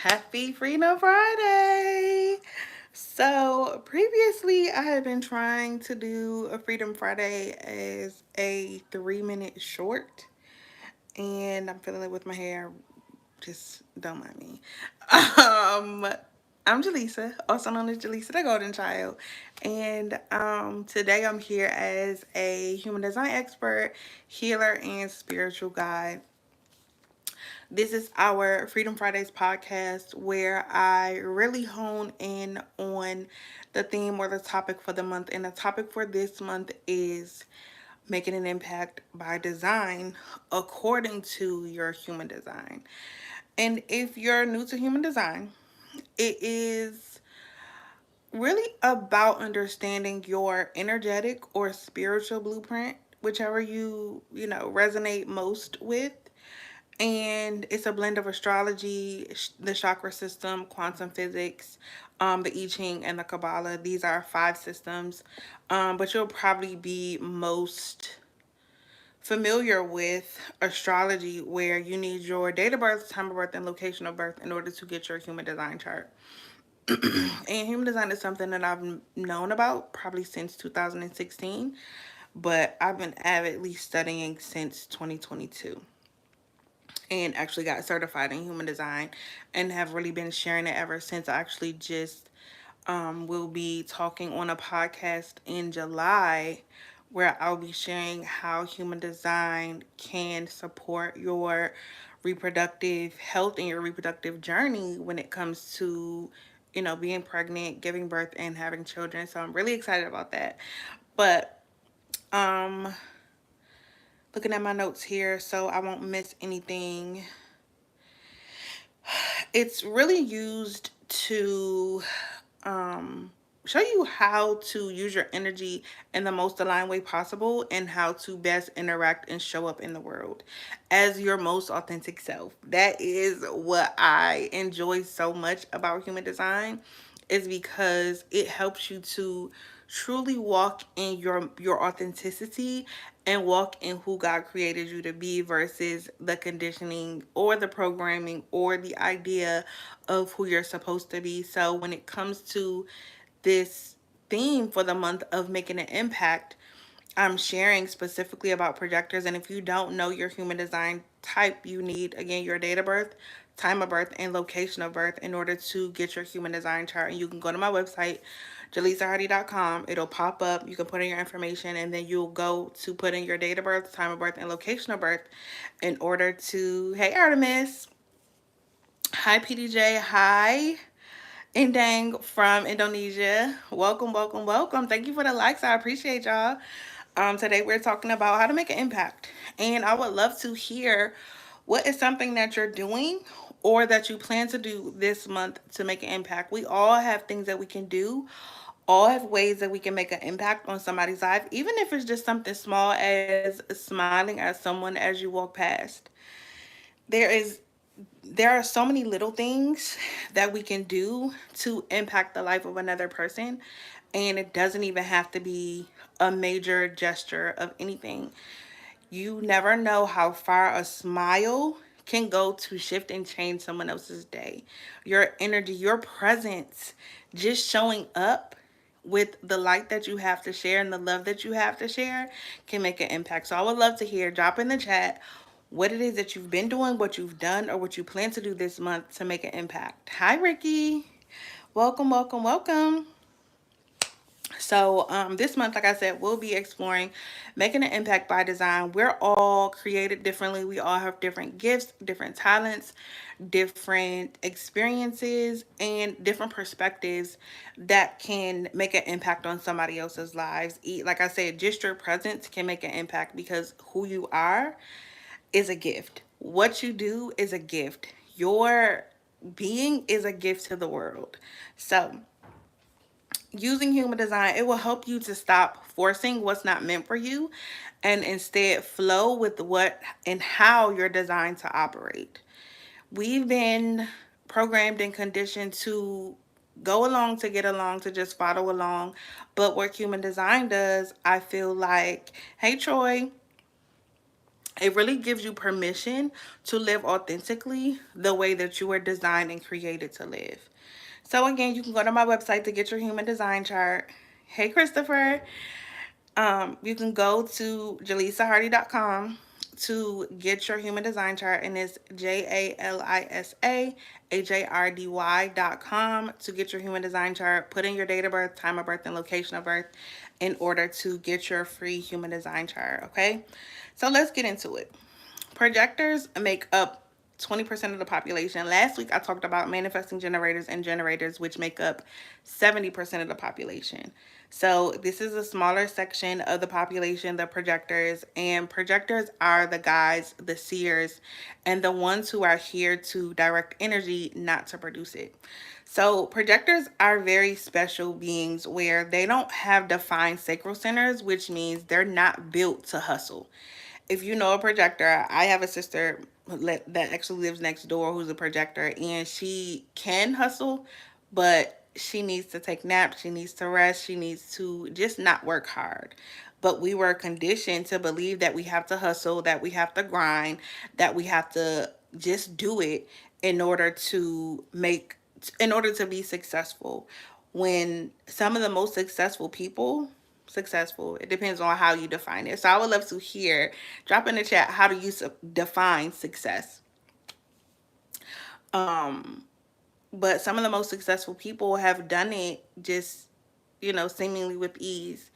Happy Freedom Friday! So, previously, I had been trying to do a Freedom Friday as a 3-minute short, and I'm feeling it with my hair. Just don't mind me. Um, I'm Jalisa, also known as Jalisa the Golden Child, and today I'm here as a human design expert, healer, and spiritual guide. This is our Freedom Fridays podcast where I really hone in on the theme or the topic for the month. And the topic for this month is making an impact by design according to your human design. And if you're new to human design, it is really about understanding your energetic or spiritual blueprint, whichever you resonate most with. And it's a blend of astrology, the chakra system, quantum physics, the I Ching, and the Kabbalah. These are 5 systems, but you'll probably be most familiar with astrology, where you need your date of birth, time of birth, and location of birth in order to get your human design chart. And human design is something that I've known about probably since 2016, but I've been avidly studying since 2022 and actually got certified in human design and have really been sharing it ever since. I actually just will be talking on a podcast in July where I'll be sharing how human design can support your reproductive health and your reproductive journey when it comes to being pregnant, giving birth, and having children. So I'm really excited about that. But um looking at my notes here so I won't miss anything. It's really used to show you how to use your energy in the most aligned way possible and how to best interact and show up in the world as your most authentic self. That is what I enjoy so much about human design, is because it helps you to truly walk in your authenticity and walk in who God created you to be versus the conditioning or the programming or the idea of who you're supposed to be. So when it comes to this theme for the month of making an impact, I'm sharing specifically about projectors. And if you don't know your human design type, you need, again, your date of birth, time of birth, and location of birth in order to get your human design chart. And you can go to my website, jalisahardy.com. It'll pop up. You can put in your information, and then you'll go to put in your date of birth, time of birth, and location of birth in order to, hey, Artemis. Hi, PDJ. Hi. Indang from Indonesia. Welcome, welcome, welcome. Thank you for the likes. I appreciate y'all. Today we're talking about how to make an impact. And I would love to hear what is something that you're doing or that you plan to do this month to make an impact. We all have things that we can do, all have ways that we can make an impact on somebody's life, even if it's just something small as smiling at someone as you walk past. There is there are so many little things that we can do to impact the life of another person, and it doesn't even have to be a major gesture of anything. You never know how far a smile can go to shift and change someone else's day. Your energy, your presence, just showing up with the light that you have to share and the love that you have to share can make an impact. So I would love to hear, drop in the chat what it is that you've been doing, what you've done, or what you plan to do this month to make an impact. Hi, Ricky. Welcome, welcome, welcome. So, this month, like I said, we'll be exploring making an impact by design. We're all created differently. We all have different gifts, different talents, different experiences, and different perspectives that can make an impact on somebody else's lives. Like I said, just your presence can make an impact because who you are is a gift. What you do is a gift. Your being is a gift to the world. So, using human design, it will help you to stop forcing what's not meant for you and instead flow with what and how you're designed to operate. We've been programmed and conditioned to go along to get along, to just follow along. But what human design does, I feel like, hey, Troy, It really gives you permission to live authentically the way that you were designed and created to live. So again, you can go to my website to get your human design chart. Hey, Christopher. You can go to jalisahardy.com to get your human design chart, and it's JALISAHARDY.com to get your human design chart. Put in your date of birth, time of birth, and location of birth in order to get your free human design chart. Okay, so let's get into it. Projectors make up 20% of the population. Last week I talked about manifesting generators and generators, which make up 70% of the population. So this is a smaller section of the population, the projectors, and projectors are the guides, the seers, and the ones who are here to direct energy, not to produce it. So projectors are very special beings where they don't have defined sacral centers, which means they're not built to hustle. If you know a projector, I have a sister that actually lives next door who's a projector, and she can hustle, but she needs to take naps, she needs to rest, she needs to just not work hard. But we were conditioned to believe that we have to hustle, that we have to grind, that we have to just do it in order to make, in order to be successful. When some of the most successful people, successful, it depends on how you define it. So I would love to hear, drop in the chat, how do you define success? But some of the most successful people have done it just, seemingly with ease.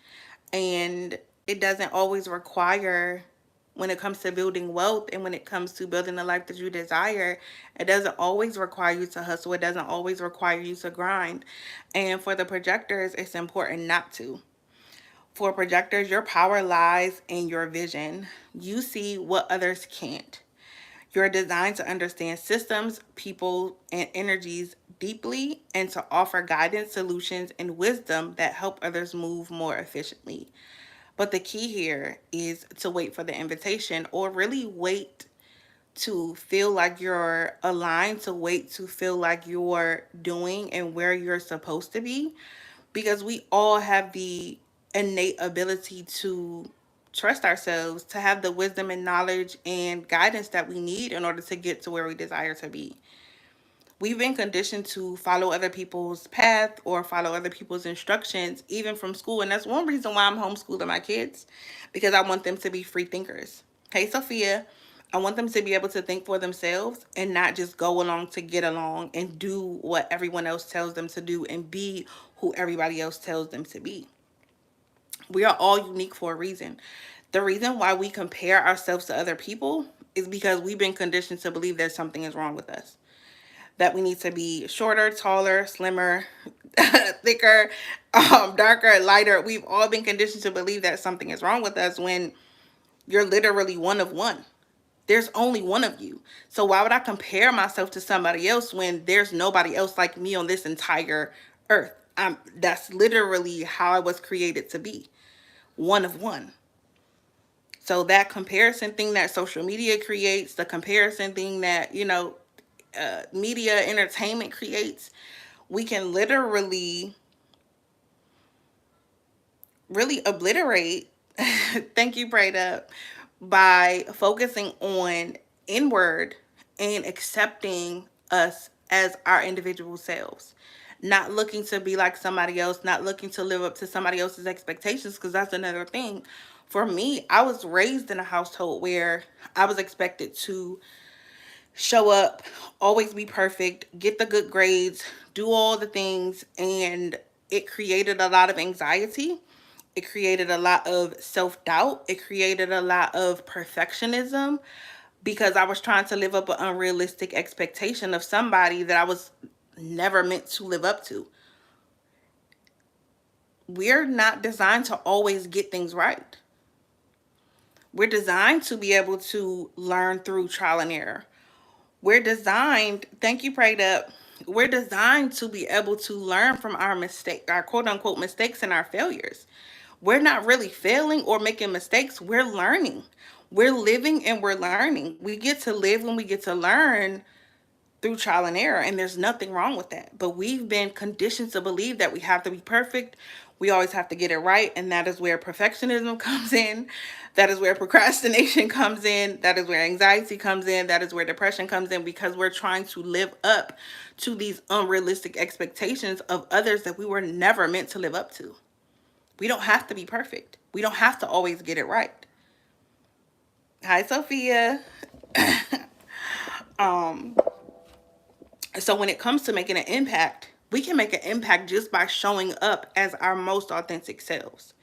And it doesn't always require, when it comes to building wealth and when it comes to building the life that you desire, it doesn't always require you to hustle. It doesn't always require you to grind. And for the projectors, it's important not to. For projectors, your power lies in your vision. You see what others can't. You're designed to understand systems, people, and energies deeply and to offer guidance, solutions, and wisdom that help others move more efficiently. But the key here is to wait for the invitation, or really wait to feel like you're aligned, to wait to feel like you're doing and where you're supposed to be, because we all have the innate ability to trust ourselves, to have the wisdom and knowledge and guidance that we need in order to get to where we desire to be. We've been conditioned to follow other people's path or follow other people's instructions, even from school. And that's one reason why I'm homeschooling my kids, because I want them to be free thinkers. Hey, Sophia. I want them to be able to think for themselves and not just go along to get along and do what everyone else tells them to do and be who everybody else tells them to be. We are all unique for a reason. The reason why we compare ourselves to other people is because we've been conditioned to believe that something is wrong with us. That we need to be shorter, taller, slimmer, thicker, darker, lighter. We've all been conditioned to believe that something is wrong with us when you're literally one of one. There's only one of you. So why would I compare myself to somebody else when there's nobody else like me on this entire earth? That's literally how I was created to be, one of one. So that comparison thing that social media creates, the comparison thing that, media entertainment creates, we can literally really obliterate. Thank you, Prayed Up, by focusing on inward and accepting us as our individual selves, not looking to be like somebody else, not looking to live up to somebody else's expectations, because that's another thing. For me, I was raised in a household where I was expected to show up, always be perfect, get the good grades, do all the things, and it created a lot of anxiety. It created a lot of self-doubt. It created a lot of perfectionism because I was trying to live up an unrealistic expectation of somebody that I was never meant to live up to. We're not designed to always get things right. We're designed to be able to learn through trial and error. We're designed, thank you, Prayed Up. We're designed to be able to learn from our mistake, our quote unquote mistakes and our failures. We're not really failing or making mistakes. We're learning. We're living and we're learning. We get to live when we get to learn through trial and error, and there's nothing wrong with that. But we've been conditioned to believe that we have to be perfect. We always have to get it right, and that is where perfectionism comes in. That is where procrastination comes in. That is where anxiety comes in. That is where depression comes in, because we're trying to live up to these unrealistic expectations of others that we were never meant to live up to. We don't have to be perfect. We don't have to always get it right. Hi, Sophia. um, so when it comes to making an impact, we can make an impact just by showing up as our most authentic selves.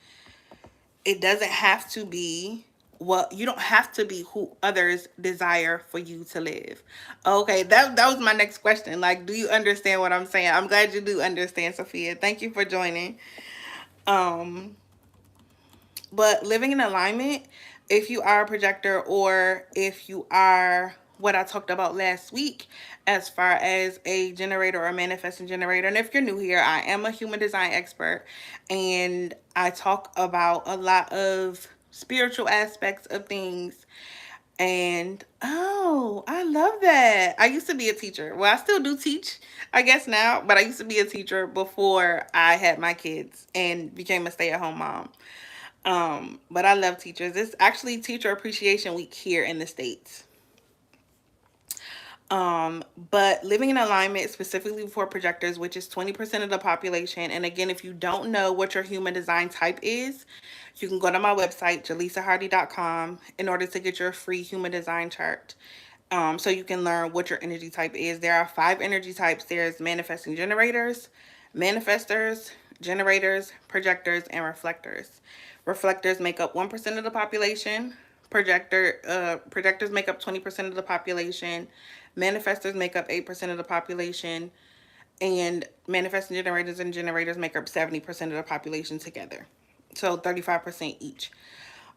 It doesn't have to be what you don't have to be who others desire for you to live. Okay, that was my next question. Like, do you understand what I'm saying? I'm glad you do understand, Sophia. Thank you for joining. Um, but living in alignment, if you are a projector or if you are what I talked about last week as far as a generator or a manifesting generator. And if you're new here, I am a human design expert, and I talk about a lot of spiritual aspects of things. And oh, I love that. I used to be a teacher. Well, I still do teach, I guess now, but I used to be a teacher before I had my kids and became a stay-at-home mom. But I love teachers. It's actually Teacher Appreciation Week here in the States. But living in alignment specifically for projectors, which is 20% of the population. And again, if you don't know what your human design type is, you can go to my website, jalisahardy.com, in order to get your free human design chart. So you can learn what your energy type is. There are 5 energy types. There's manifesting generators, manifestors, generators, projectors, and reflectors. Reflectors make up 1% of the population. Projectors make up 20% of the population. Manifestors make up 8% of the population. And manifesting generators and generators make up 70% of the population together. So 35% each.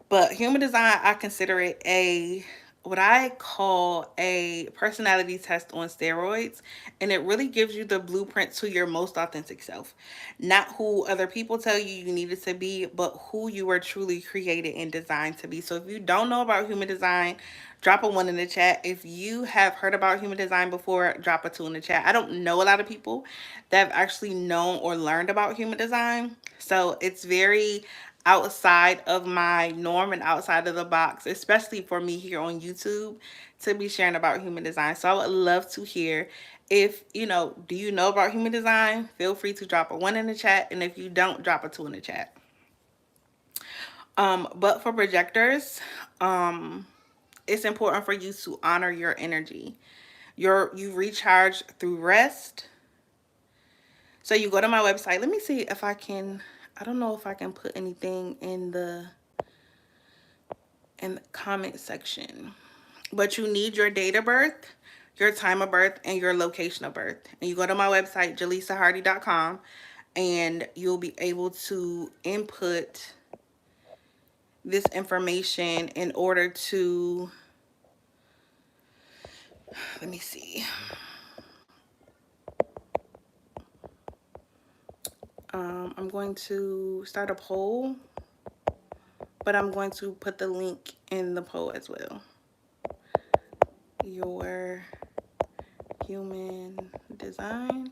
But human design, I consider it a what I call a personality test on steroids, and it really gives you the blueprint to your most authentic self. Not who other people tell you you needed to be, but who you were truly created and designed to be. So if you don't know about human design, drop a 1 in the chat. If you have heard about human design before, drop a 2 in the chat. I don't know a lot of people that have actually known or learned about human design. So it's very outside of my norm and outside of the box, especially for me here on YouTube, to be sharing about human design. So I would love to hear if, do you know about human design? Feel free to drop a 1 in the chat. And if you don't, drop a 2 in the chat. But for projectors, it's important for you to honor your energy. You recharge through rest. So you go to my website. Let me see if I can, I don't know if I can put anything in the comment section. But you need your date of birth, your time of birth, and your location of birth. And you go to my website, jalisahardy.com, and you'll be able to input this information in order to, let me see. I'm going to start a poll, but I'm going to put the link in the poll as well. Your human design.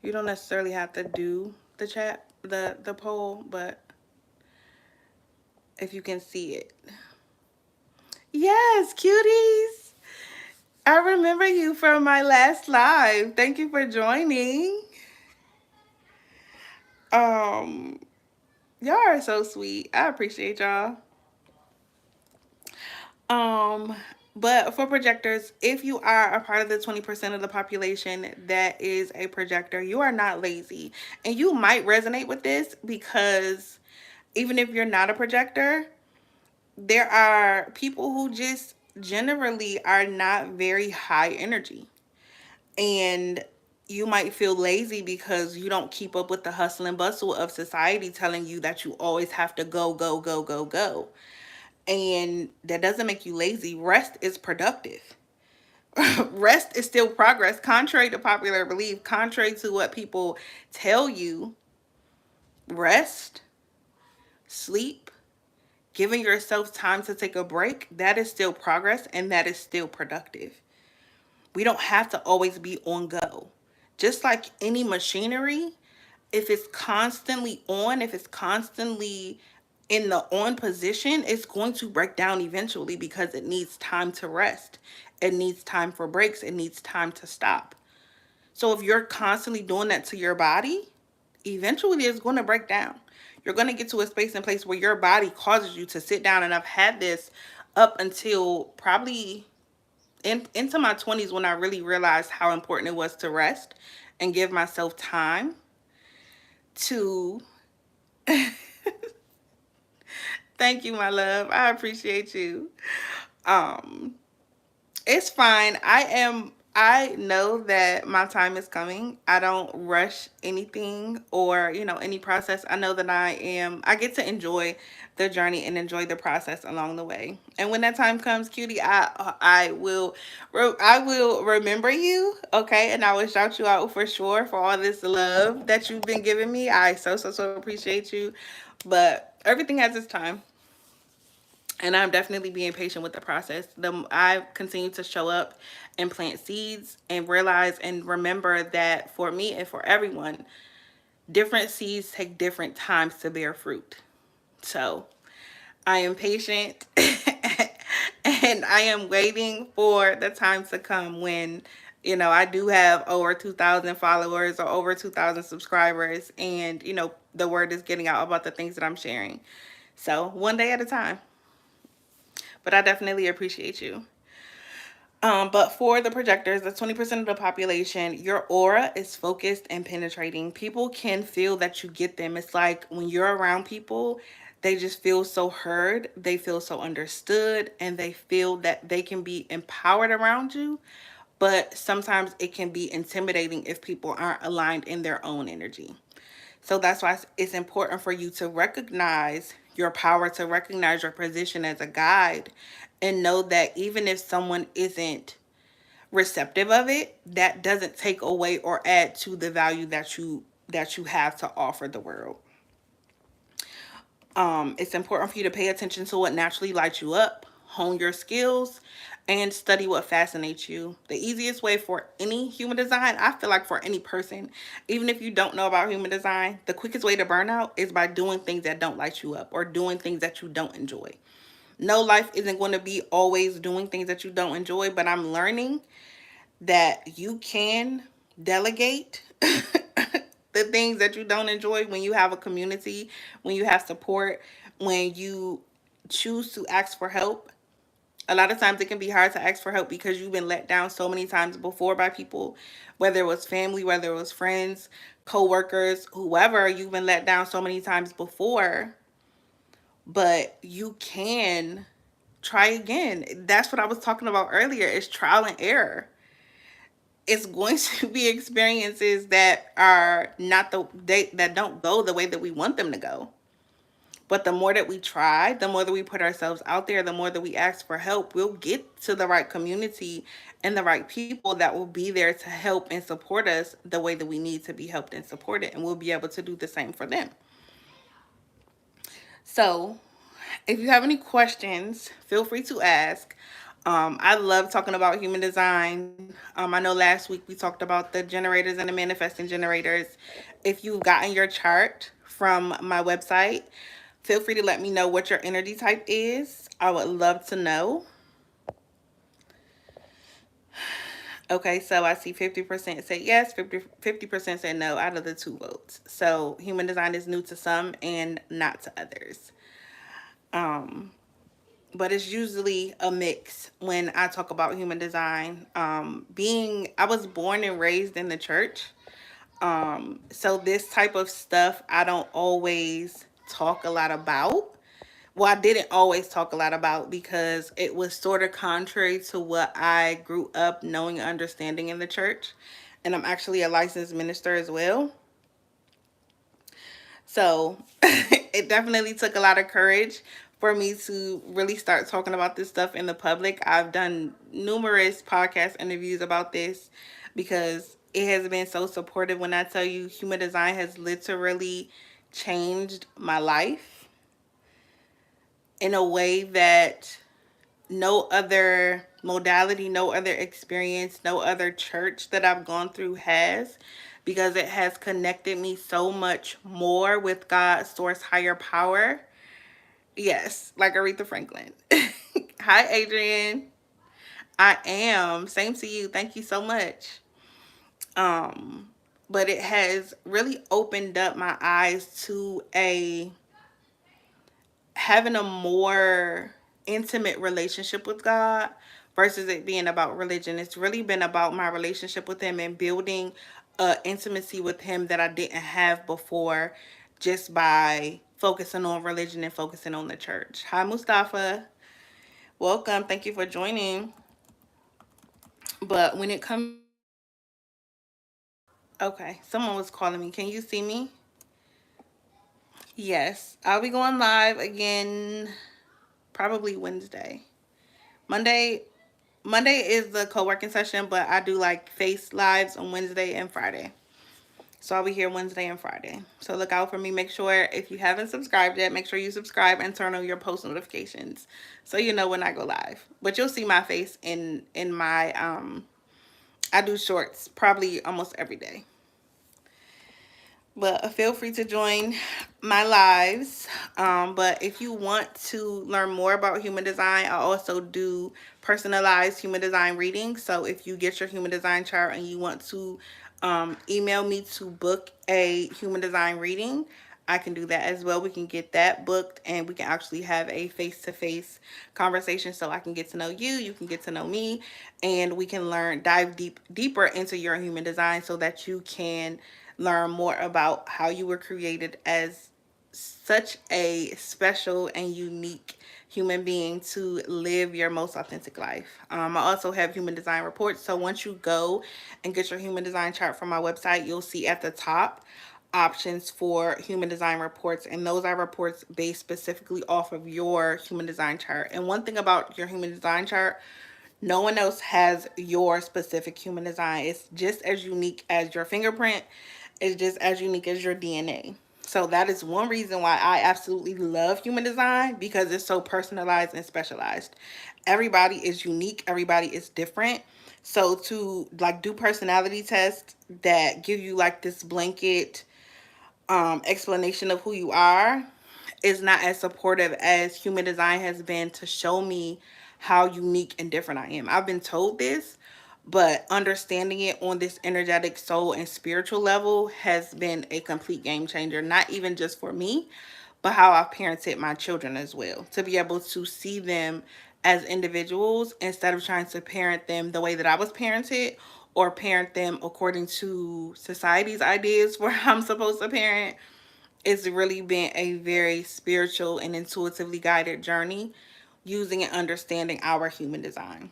You don't necessarily have to do the chat, the poll, but if you can see it. Yes, cuties. I remember you from my last live. Thank you for joining. Um, y'all are so sweet. I appreciate y'all. Um, but for projectors, if you are a part of the 20% of the population that is a projector, you are not lazy. And you might resonate with this because even if you're not a projector, there are people who just generally are not very high energy. And you might feel lazy because you don't keep up with the hustle and bustle of society telling you that you always have to go, go, go, go, go. And that doesn't make you lazy. Rest is productive. Rest is still progress, contrary to popular belief, contrary to what people tell you. Rest, sleep, giving yourself time to take a break, that is still progress and that is still productive. We don't have to always be on go. Just like any machinery, if it's constantly on, if it's constantly in the on position, it's going to break down eventually because it needs time to rest. It needs time for breaks. It needs time to stop. So if you're constantly doing that to your body, eventually it's going to break down. You're going to get to a space and place where your body causes you to sit down. And I've had this up until probably into my 20s when I really realized how important it was to rest and give myself time to. Thank you, my love. I appreciate you. Um, it's fine. I know that my time is coming. I don't rush anything or, any process. I know that I get to enjoy the journey and enjoy the process along the way. And when that time comes, cutie, I will remember you, okay? And I will shout you out for sure for all this love that you've been giving me. I so appreciate you. But everything has its time, and I'm definitely being patient with the process. I continue to show up and plant seeds and realize and remember that for me and for everyone, different seeds take different times to bear fruit. So I am patient and I am waiting for the time to come when, I do have over 2,000 followers or over 2,000 subscribers, and, the word is getting out about the things that I'm sharing. So one day at a time. But I definitely appreciate you. But for the projectors, the 20% of the population, your aura is focused and penetrating. People can feel that you get them. It's like when you're around people, they just feel so heard, they feel so understood, and they feel that they can be empowered around you. But sometimes it can be intimidating if people aren't aligned in their own energy. So that's why it's important for you to recognize your power, to recognize your position as a guide, and know that even if someone isn't receptive of it, that doesn't take away or add to the value that you have to offer the world. It's important for you to pay attention to what naturally lights you up, hone your skills, and study what fascinates you. The easiest way for any human design, I feel like for any person, even if you don't know about human design, the quickest way to burn out is by doing things that don't light you up or doing things that you don't enjoy. No, life isn't going to be always doing things that you don't enjoy, but I'm learning that you can delegate the things that you don't enjoy when you have a community, when you have support, when you choose to ask for help. A lot of times it can be hard to ask for help because you've been let down so many times before by people, whether it was family, whether it was friends, co-workers, whoever. You've been let down so many times before, but you can try again. That's what I was talking about earlier. It's trial and error. It's going to be experiences that are not that don't go the way that we want them to go. But the more that we try, the more that we put ourselves out there, the more that we ask for help, we'll get to the right community and the right people that will be there to help and support us the way that we need to be helped and supported. And we'll be able to do the same for them. So if you have any questions, feel free to ask. I love talking about human design. I know last week we talked about the generators and the manifesting generators. If you've gotten your chart from my website, feel free to let me know what your energy type is. I would love to know. Okay, so I see 50% say yes, 50% say no out of the 2 votes. So human design is new to some and not to others. But it's usually a mix when I talk about human design. I was born and raised in the church. So this type of stuff I don't always talk a lot about. Well, I didn't always talk a lot about because it was sort of contrary to what I grew up knowing and understanding in the church. And I'm actually a licensed minister as well. So it definitely took a lot of courage for me to really start talking about this stuff in the public. I've done numerous podcast interviews about this because it has been so supportive. When I tell you, human design has literally changed my life in a way that no other modality, no other experience, no other church that I've gone through has, because it has connected me so much more with God, source, higher power. Yes, like Aretha Franklin. Hi, Adrian. I am. Same to you. Thank you so much. Um, but it has really opened up my eyes to a having a more intimate relationship with God versus it being about religion. It's really been about my relationship with Him and building a intimacy with Him that I didn't have before, just by focusing on religion and focusing on the church. Hi, Mustafa. Welcome. Thank you for joining. But when it comes, okay, someone was calling me. Can you see me? Yes, I'll be going live again probably Wednesday. Monday Monday is the co-working session, but I do like face lives on Wednesday and Friday. So I'll be here Wednesday and Friday. So look out for me. Make sure if you haven't subscribed yet, make sure you subscribe and turn on your post notifications so you know when I go live. But you'll see my face in my I do shorts probably almost every day. But feel free to join my lives. But if you want to learn more about human design, I also do personalized human design readings. So if you get your human design chart and you want to email me to book a human design reading, I can do that as well. We can get that booked and we can actually have a face-to-face conversation so I can get to know you, you can get to know me, and we can dive deeper into your human design so that you can learn more about how you were created as such a special and unique human being to live your most authentic life. I also have human design reports. So once you go and get your human design chart from my website, you'll see at the top options for human design reports, and those are reports based specifically off of your human design chart. And one thing about your human design chart, no one else has your specific human design. It's just as unique as your fingerprint. It's just as unique as your DNA. So that is one reason why I absolutely love human design, because it's so personalized and specialized. Everybody is unique. Everybody is different. So to like do personality tests that give you like this blanket explanation of who you are is not as supportive as human design has been to show me how unique and different I am. I've been told this, but understanding it on this energetic soul and spiritual level has been a complete game changer, not even just for me, but how I've parented my children as well, to be able to see them as individuals instead of trying to parent them the way that I was parented, or parent them according to society's ideas for how I'm supposed to parent. It's really been a very spiritual and intuitively guided journey using and understanding our human design.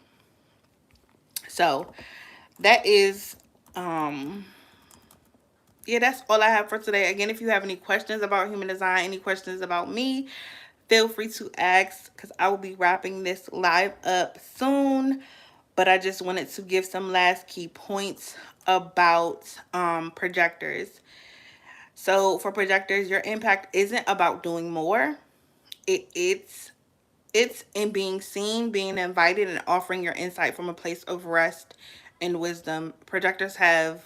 So that is yeah, that's all I have for today. Again, if you have any questions about human design, any questions about me, feel free to ask, because I will be wrapping this live up soon. But I just wanted to give some last key points about projectors. So for projectors, your impact isn't about doing more. It's in being seen, being invited, and offering your insight from a place of rest and wisdom. Projectors have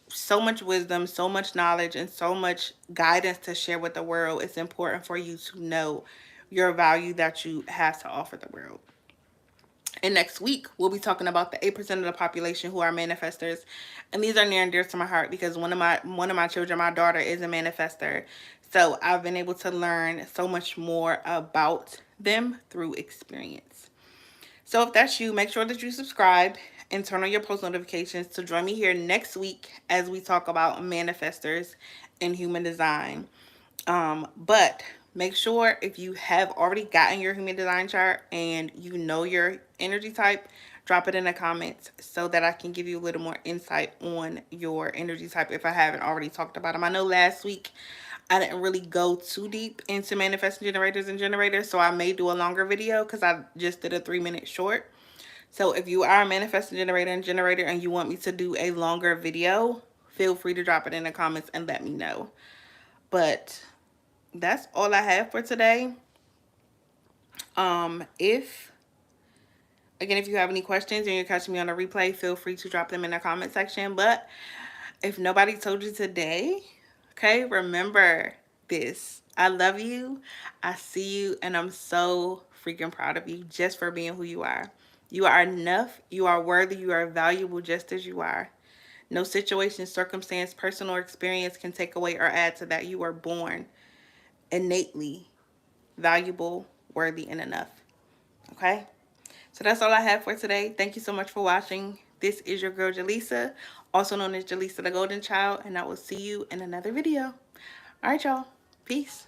so much wisdom, so much knowledge, and so much guidance to share with the world. It's important for you to know your value that you have to offer the world. And next week, we'll be talking about the 8% of the population who are manifestors. And these are near and dear to my heart because one of my children, my daughter, is a manifester. So I've been able to learn so much more about them through experience. So if that's you, make sure that you subscribe and turn on your post notifications to join me here next week as we talk about manifestors and human design. But make sure if you have already gotten your human design chart and you know your energy type, drop it in the comments so that I can give you a little more insight on your energy type if I haven't already talked about them. I know last week I didn't really go too deep into manifesting generators and generators, so I may do a longer video because I just did a 3-minute short. So if you are a manifesting generator and generator and you want me to do a longer video, feel free to drop it in the comments and let me know. But that's all I have for today. If Again, if you have any questions and you're catching me on a replay, feel free to drop them in the comment section. But if nobody told you today, okay, remember this. I love you. I see you. And I'm so freaking proud of you just for being who you are. You are enough. You are worthy. You are valuable just as you are. No situation, circumstance, personal experience can take away or add to that. You are born innately valuable, worthy, and enough. Okay? So that's all I have for today. Thank you so much for watching. This is your girl Jalisa, also known as Jalisa the Golden Child, and I will see you in another video. All right, y'all. Peace.